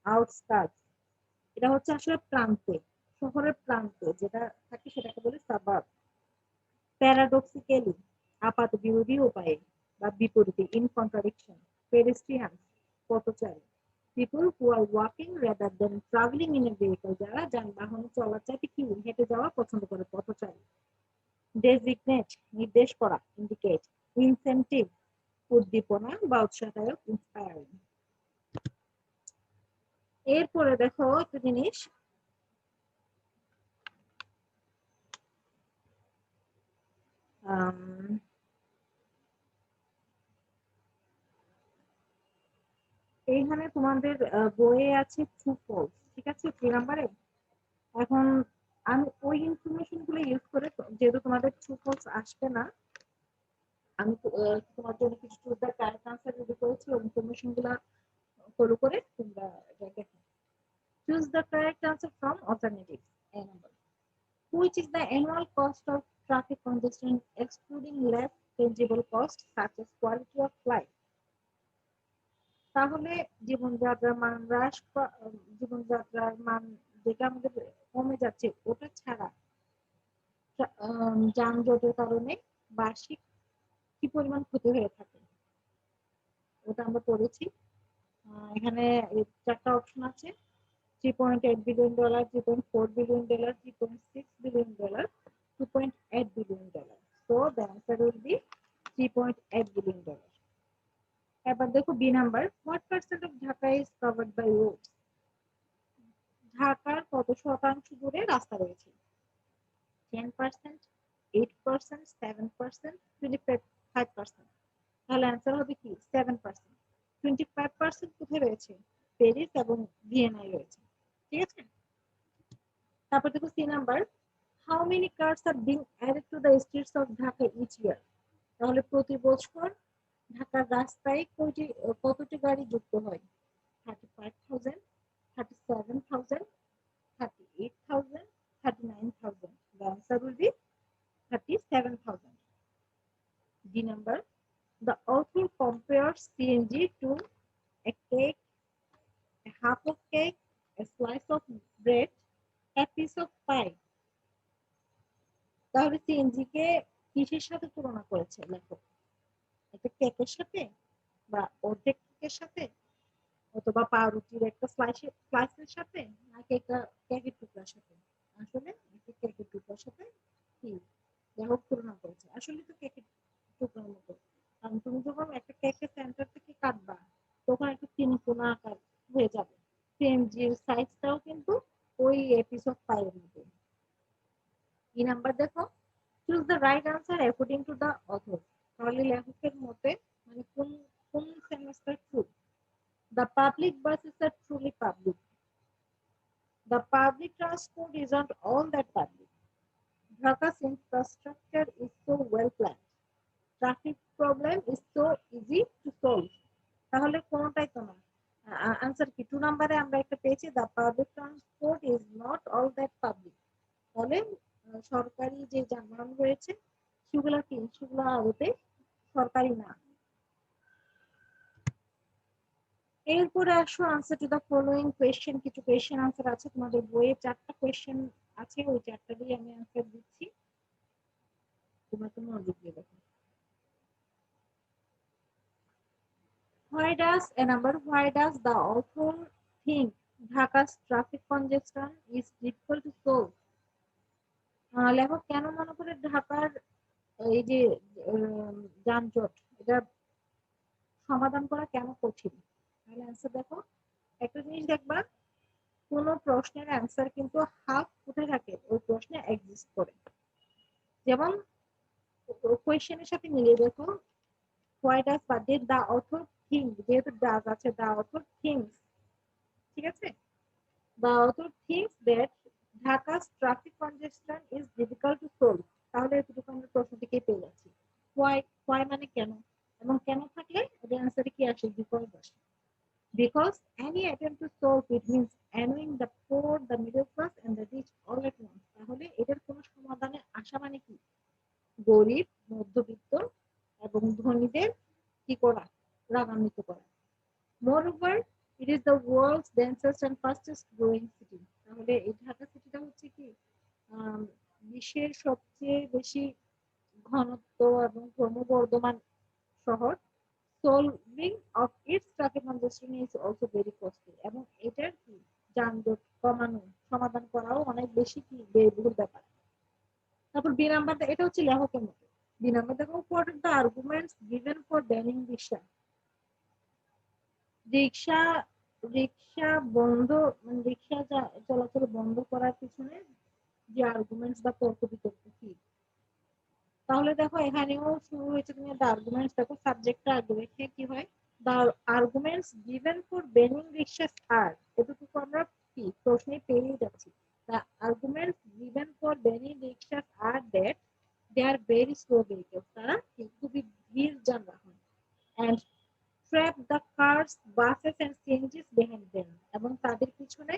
আউটস্কার্টস, এটা হচ্ছে আসলে প্রান্তে, শহরের প্রান্তে যেটা থাকে সেটাকে বলে সাবাব। প্যারাডক্সিক্যালি, আপাত বিরোধী উপায়ে বা বিপরীতে। In contradiction. পেডেস্ট্রিয়ান, পথচারী। People who are walking rather than travelling in a vehicle, যারা যানবাহনে চলার চাইতে কি হেঁটে যাওয়া পছন্দ করে, পথচারী। ডেজিগনেট, নির্দেশ করা। ইন্ডিকেট। ইনসেন্টিভ, উদ্দীপনা বা উৎসাহদায়ক। ইন্সপায়ারিং। এরপরে দেখো একটা জিনিস, এইখানে তোমাদের বইয়ে আছে ট্রু ফলস, ঠিক আছে, 3 নাম্বারে। এখন আমি ওই ইনফরমেশন গুলো ইউজ করে, যেহেতু তোমাদের ট্রু ফলস আসবে না, আমি তোমার জন্য কিছু ট্রুথ বা কারেক্ট আনসার রেডি করেছি, ওই ইনফরমেশন গুলা ফলো করে তোমরা দেখো। Choose the correct answer from alternatives. A number. Which is the annual cost of traffic congestion excluding left tangible costs such as quality of life। তাহলে জীবনযাত্রার মান জীবনযাত্রার মান যেটা আমাদের কমে যাচ্ছে ওটা ছাড়া যানজটের কারণে বার্ষিক কি পরিমাণ ক্ষতি হয়ে থাকে ওটা আমরা পড়েছি। এখানে চারটা অপশন আছে, $3.8 billion, $3.4 billion, $3.6 billion, $2.8 billion। So the answer will be $3.8 billion। এবার দেখো B number, what percent of Dhaka is covered by roads? ঢাকার কত শতাংশ জুড়ে রাস্তা রয়েছে? 10%, 8%, 7%, 25%। তাহলে অ্যান্সার হবে কি 7%। 25% কোথায় রয়েছে? প্যারিস এবং ভিয়েনায় রয়েছে। ঠিক আছে, তারপর দেখো C number, how many cars are being added to the streets of Dhaka each year? তাহলে প্রতি বছর ঢাকার রাস্তায় কতটি গাড়ি যুক্ত হয়? 35,000, 37,000, 38,000, 39,000। The answer will be 37,000। D number, the author compares CNG to a cake, a half of cake, a slice of bread, a piece of pie। তাহলে সিএনজি কে কিসের সাথে তুলনা করেছে লেখক? একটা কেকের সাথে, বা অর্ধেক কেকের সাথে, অথবা পাউরুটির একটা স্লাইসের সাথে, নাকি একটা কেকের টুকরার সাথে? আসলে একটা কেকের টুকরার সাথে কি লেখক তুলনা করেছে। আসলে তো কেকের টুকরার মতো, কারণ তুমি যখন একটা কেকের সেন্টার থেকে কাটবা তখন একটু তিনকোনা আকার হয়ে যাবে। সিএনজির সাইজটাও কিন্তু ওই এপিসোড পায়ের মতো। এই নাম্বার দেখো, choose the right answer according to the author. তাহলে লেখকের মতে মানে কোন কোন semester true? The public buses are truly public. The public transport isn't all that public. Dhaka's infrastructure is so well planned. Traffic problem is so easy to solve. তাহলে কোনটাই তো না। আনসার কি 2 নম্বরে আমরা একটা পেয়েছি, the public transport is not all that public। তাহলে সরকারি যে যানবাহন রয়েছে সেগুলো কি, সেগুলো আদতে সরকারি না। এরপরে আসো answer to the following question. কিছু কোয়েশ্চেন আনসার আছে তোমাদের বইয়ে, 4টা কোয়েশ্চেন আছে, ওই 4টারই আমি আনসার দিচ্ছি, তোমরা তো মনোযোগ দিয়ে দেখো। Why does the author think Dhaka's traffic congestion is difficult to solve? লেখক কেন মনে করে ঢাকার এই যে যানজট এটা সমাধান করা কেন কঠিন? তাহলে অ্যান্সার দেখো, একটা জিনিস দেখবা, কোন প্রশ্নের অ্যান্সার কিন্তু হাফ কোথায় থাকে, ওই প্রশ্নে এক্সিস্ট করে। যেমন কোয়েশ্চেনের সাথে মিলিয়ে দেখো, why does বা did the author think, যেহেতু ডাজ আছে, the author thinks, ঠিক আছে, the author thinks that Dhaka's traffic congestion is difficult to solve। তাহলে এটুকু আমরা প্রশ্ন থেকেই পেয়ে যাচ্ছি। why মানে কেন, এবং কেন থাকলে এর অ্যান্সারে কি আসে, বিকজ আসে। Because any attempt to solve it means annoying the poor, the middle class and the rich all at once। তাহলে এটার কোন সমাধানে আসা মানে কি, গরিব, মধ্যবিত্ত এবং ধনীদের কি করা, রাগান্বিত করা। Moreover, it is the world's densest and fastest growing city। তাহলে এই ঢাকা সিটিটা হচ্ছে কি বিশ্বের সবচেয়ে বেশি ঘনত্ব এবং ক্রমবর্ধমান শহর। Solving of its traffic congestion is also very costly। এবং এটার কি যানজট কমানো, সমাধান করাও অনেক বেশি কি ব্যয়বহুল ব্যাপার। তারপর বি নাম্বারটা, এটা হচ্ছে লেখকের মতো। বি নাম্বার দেখো, what are the arguments given for banning রিক্সা? রিক্সা রিক্সা বন্ধ, মানে রিক্সা চলাচল বন্ধ করার পিছনে যে আর্গুমেন্টস বা তর্ক বিতর্ক কি? তাহলে দেখো এখানেও শুরু হয়েছে, তুমি দ্য আর্গুমেন্টস দেখো, সাবজেক্টটা আগে রেখে কি হয়, the arguments given for banning rickshaws are, এতটুকু আমরা কি প্রশ্নে পেয়ে যাচ্ছি। The arguments given for banning rickshaws are that they are very slow vehicles, তারা খুবই ধীর যানবাহন, and trap the cars, buses and CNGs behind them, এবং তাদের পিছনে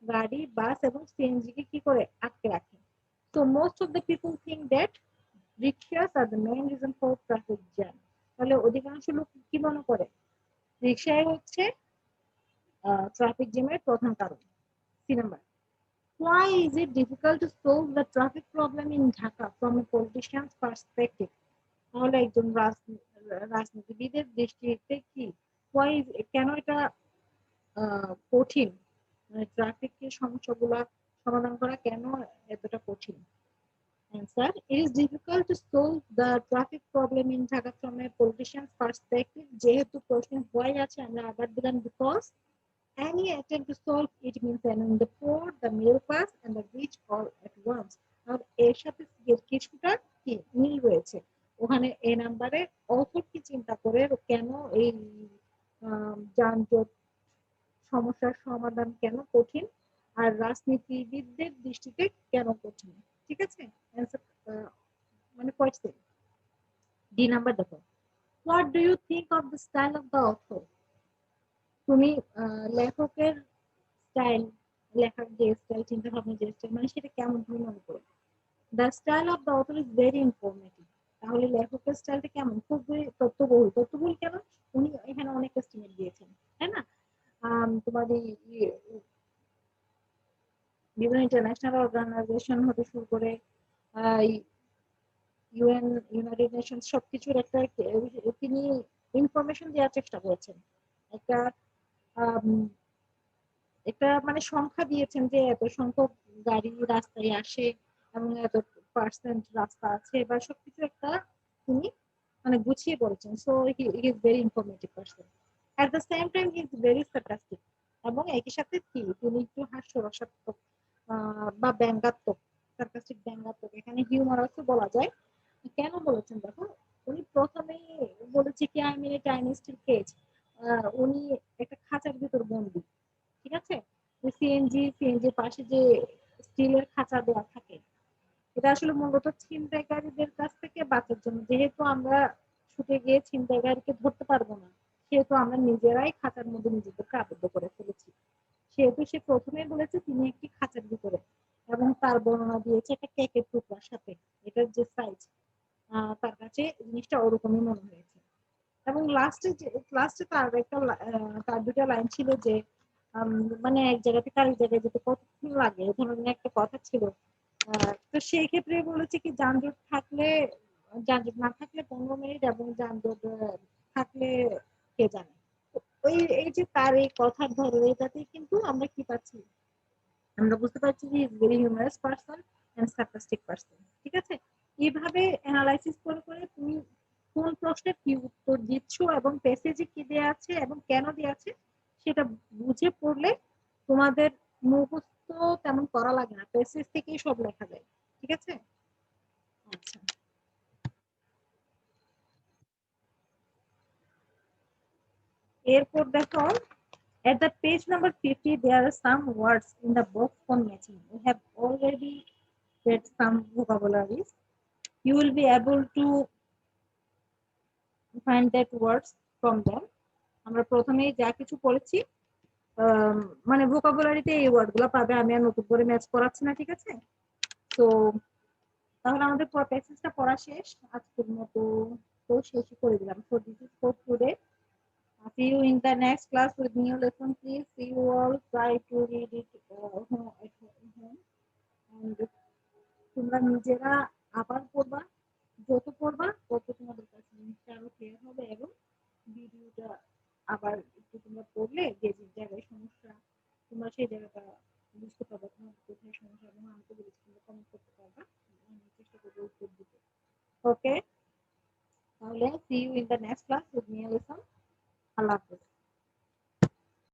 গাড়ি, বাস এবং সিএনজি কে কি করে আটকে রাখে। So most of the people think that rickshaws are the main reason for অধিকাংশ লোক কি মনে করে রিকশায় হচ্ছে ট্রাফিক জ্যামের প্রধান কারণ। 3 number, why is it difficult to solve the traffic problem in Dhaka from a politician's perspective? তাহলে একজন রাজনীতিবিদের দৃষ্টিতে কি কেন এটা কঠিন, মানে ট্রাফিকের সমস্যাগুলো সমাধান করা কেন এতটা কঠিন? Answer: it is difficult to solve the traffic problem in Dhaka from a politician's perspective. যেহেতু প্রশ্নে why আছে আমরা আবার দিলাম because any attempt to solve it means having the poor, the middle class and the rich all at once. আর এর সাথে কিছুটা কি মিল রয়েছে, ওখানে এই নাম্বারে অথর কি চিন্তা করে কেন এই যানজট সমস্যার সমাধান কেন কঠিন আর রাজনীতিবিদদের দৃষ্টিতে কেন কঠিন। ঠিক আছে, মানে পয়েন্ট ডি নাম্বার দেখো, what do you think of the style of the author? তুমি লেখকের স্টাইল, লেখার যে স্টাইল, চিন্তা ভাবনা যে স্টাইল, মানে সেটা কেমন তুমি মনে করো? The style of the author is very informative. তাহলে লেখকের স্টাইলটা কেমন? খুবই তথ্যবহুল কেন? উনি এখানে অনেক এস্টিমেট দিয়েছেন, তাই না? তোমাদের বিভিন্ন ইন্টারন্যাশনাল অর্গানাইজেশন হতে শুরু করে ইউএন, ইউনাইটেড নেশনস সবকিছুর একটা তিনি ইনফরমেশন দেওয়ার চেষ্টা করেছেন। একটা একটা মানে সংখ্যা দিয়েছেন যে এত সংখ্যক গাড়ি রাস্তায় আসে এবং এত পার্সেন্ট রাস্তা আছে, বা সবকিছু একটা তিনি মানে গুছিয়ে বলেছেন। So he is very informative person. At the same time he is very sarcastic, এবং একই সাথে কি তিনি একটু হাস্যরসাত্মক বা ব্যঙ্গাত্মক, সার্কাস্টিক ব্যঙ্গাত্মক, এখানে হিউমার আছে বলা যায়। কেন বলেছেন দেখো, উনি প্রথমেই বলেছে কি I mean a tiny steel cage, উনি একটা খাঁচার ভিতর বন্দী। ঠিক আছে, সিএনজির পাশে যে স্টিলের খাঁচা দেওয়া থাকে, এটা আসলে মূলত ছিনতাইকারীদের কাছ থেকে বাঁচার জন্য। যেহেতু আমরা ছুটে গিয়ে ছিনতাইকারীকে ধরতে পারবো না, সেহেতু আমরা নিজেরাই খাঁচার মধ্যে নিজেদেরকে আবদ্ধ করে ফেলেছি। সেহেতু সে প্রথমেই বলেছে তিনি একটি খাঁচার ভিতরে, এবং তার বর্ণনা দিয়েছে একটা কেকের টুকরার সাথে। এটার যে সাইজ, তার কাছে জিনিসটা ওরকমই মনে হয়েছে। এবং লাস্টে তার দুটা লাইন ছিল যে মানে এক জায়গা থেকে আরেক জায়গায় যেতে কতক্ষণ লাগে, এ ধরনের একটা কথা ছিল। তো সেই ক্ষেত্রে বলেছে কি যানজট না থাকলে 15 মিনিট, এবং যানজট থাকলে কে জানে। এই যে তার এই কথার ধরন, এটাতেই কিন্তু আমরা কি পাচ্ছি, আমরা বুঝতে পারছি যে is very humorous person and sarcastic person. ঠিক আছে, এইভাবে অ্যানালাইসিস করে তুমি কোন প্রশ্নের কি উত্তর দিচ্ছ এবং প্যাসেজে কি দেয়া আছে এবং কেন দেয়া আছে সেটা বুঝে পড়লে তোমাদের মুখস্থ তেমন করা লাগে না, প্যাসেজ থেকেই সব লেখা যায়। ঠিক আছে, আচ্ছা। এরপর দেখো, at the page number 50 there are some words in the box for matching. We have already read some vocabularies. You will be able to find that words from them. আমরা প্রথমেই যা কিছু পড়েছি মানে ভোকাবুলারিতে এই ওয়ার্ডগুলো পাবে, আমি আর নতুন করে ম্যাচ করাচ্ছি না। ঠিক আছে, তো তাহলে আমাদের প্যাসেজটা পড়া শেষ আজকের মতো, তো শেষই করে দিলাম। So this is for today. See you in the next class with new lesson. Please see you all try to read it at home, and তোমরা নিজেরা আবার পড়বা, যত পড়বা তত তোমাদের কাছে জিনিসটা আরো ক্লিয়ার হবে, এবং ভিডিওটা আবার একটু তোমরা পড়লে যে যে জায়গায় সমস্যা তোমরা সেই জায়গাটা বুঝতে পারবা, তোমার কোথায় সমস্যা, এবং আমাকে বলেছি তোমরা কমেন্ট করতে পারবা, আমি চেষ্টা করবো উত্তর দিতে। ওকে, তাহলে see you in the next class with new lesson. আল্লাহ হাফেজ।